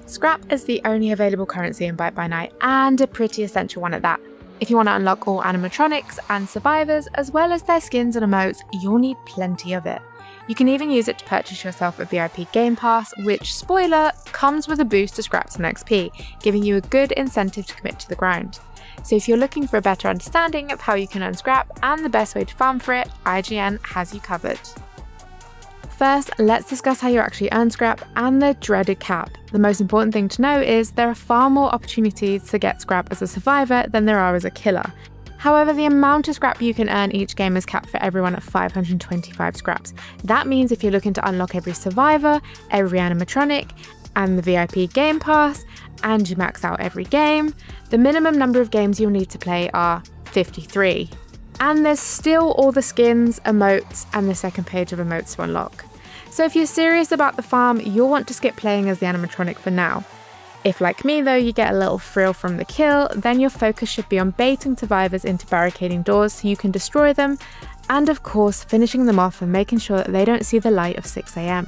Scrap is the only available currency in Byte by Night, and a pretty essential one at that. If you want to unlock all animatronics and survivors, as well as their skins and emotes, you'll need plenty of it. You can even use it to purchase yourself a VIP game pass, which, spoiler, comes with a boost to scraps and XP, giving you a good incentive to commit to the grind. So if you're looking for a better understanding of how you can earn scrap and the best way to farm for it, IGN has you covered. First, let's discuss how you actually earn scrap and the dreaded cap. The most important thing to know is there are far more opportunities to get scrap as a survivor than there are as a killer. However, the amount of scrap you can earn each game is capped for everyone at 525 scraps. That means if you're looking to unlock every survivor, every animatronic, and the VIP game pass, and you max out every game, the minimum number of games you'll need to play are 53. And there's still all the skins, emotes, and the second page of emotes to unlock. So if you're serious about the farm, you'll want to skip playing as the animatronic for now. If, like me though, you get a little thrill from the kill, then your focus should be on baiting survivors into barricading doors so you can destroy them, and of course finishing them off and making sure that they don't see the light of 6 AM.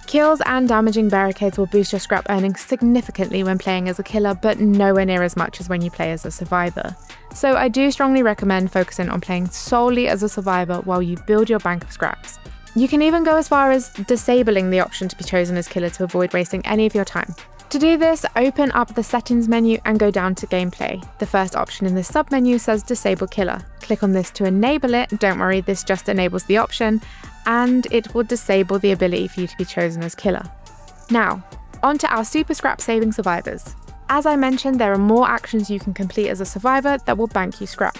Kills and damaging barricades will boost your scrap earnings significantly when playing as a killer, but nowhere near as much as when you play as a survivor. So I do strongly recommend focusing on playing solely as a survivor while you build your bank of scraps. You can even go as far as disabling the option to be chosen as killer to avoid wasting any of your time. To do this, open up the settings menu and go down to gameplay. The first option in this submenu says disable killer. Click on this to enable it. Don't worry, this just enables the option, and it will disable the ability for you to be chosen as killer. Now, on to our super scrap saving survivors. As I mentioned, there are more actions you can complete as a survivor that will bank you scrap.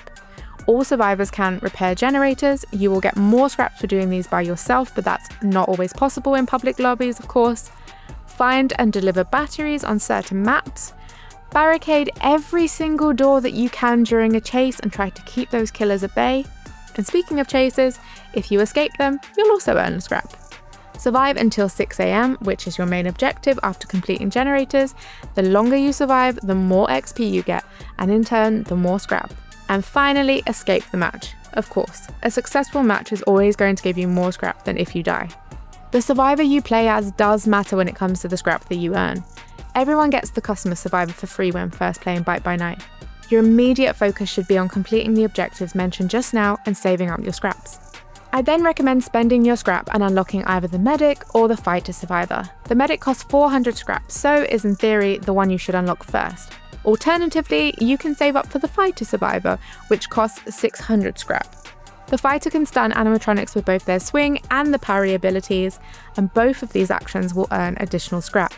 All survivors can repair generators. You will get more scrap for doing these by yourself, but that's not always possible in public lobbies, of course. Find and deliver batteries on certain maps. Barricade every single door that you can during a chase and try to keep those killers at bay. And speaking of chases, if you escape them, you'll also earn scrap. Survive until 6 AM, which is your main objective after completing generators. The longer you survive, the more XP you get, and in turn, the more scrap. And finally, escape the match. Of course, a successful match is always going to give you more scrap than if you die. The survivor you play as does matter when it comes to the scrap that you earn. Everyone gets the customer survivor for free when first playing Byte by Night. Your immediate focus should be on completing the objectives mentioned just now and saving up your scraps. I then recommend spending your scrap and unlocking either the medic or the fighter survivor. The medic costs 400 scrap, so is in theory the one you should unlock first. Alternatively, you can save up for the fighter survivor, which costs 600 scrap. The fighter can stun animatronics with both their swing and the parry abilities, and both of these actions will earn additional scrap.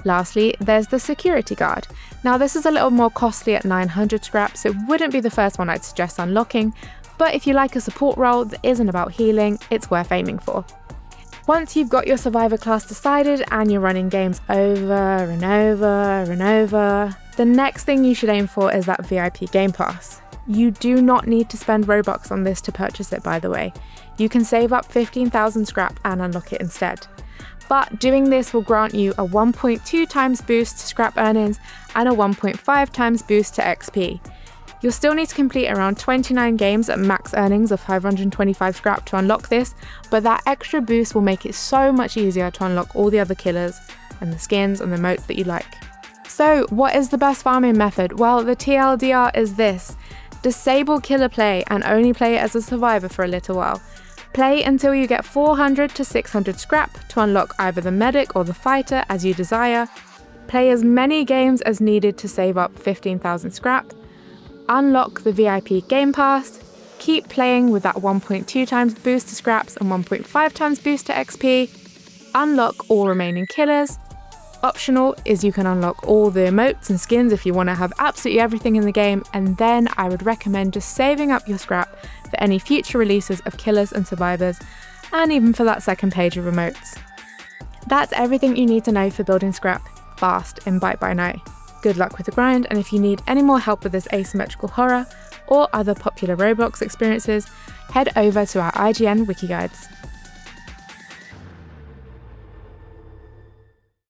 Lastly, there's the security guard. Now this is a little more costly at 900 scrap, so it wouldn't be the first one I'd suggest unlocking, but if you like a support role that isn't about healing, it's worth aiming for. Once you've got your survivor class decided and you're running games over and over and over, the next thing you should aim for is that VIP game pass. You do not need to spend Robux on this to purchase it, by the way. You can save up 15,000 scrap and unlock it instead. But doing this will grant you a 1.2 times boost to scrap earnings and a 1.5 times boost to XP. You'll still need to complete around 29 games at max earnings of 525 scrap to unlock this, but that extra boost will make it so much easier to unlock all the other killers and the skins and the emotes that you like. So what is the best farming method? Well, the TLDR is this. Disable killer play and only play it as a survivor for a little while. Play until you get 400 to 600 scrap to unlock either the medic or the fighter as you desire. Play as many games as needed to save up 15,000 scrap. Unlock the VIP game pass. Keep playing with that 1.2 times boost to scraps and 1.5 times boost to XP. Unlock all remaining killers. Optional is you can unlock all the emotes and skins if you want to have absolutely everything in the game, and then I would recommend just saving up your scrap for any future releases of killers and survivors, and even for that second page of emotes. That's everything you need to know for building scrap fast in Byte by Night. Good luck with the grind, and if you need any more help with this asymmetrical horror or other popular Roblox experiences, head over to our IGN wiki guides.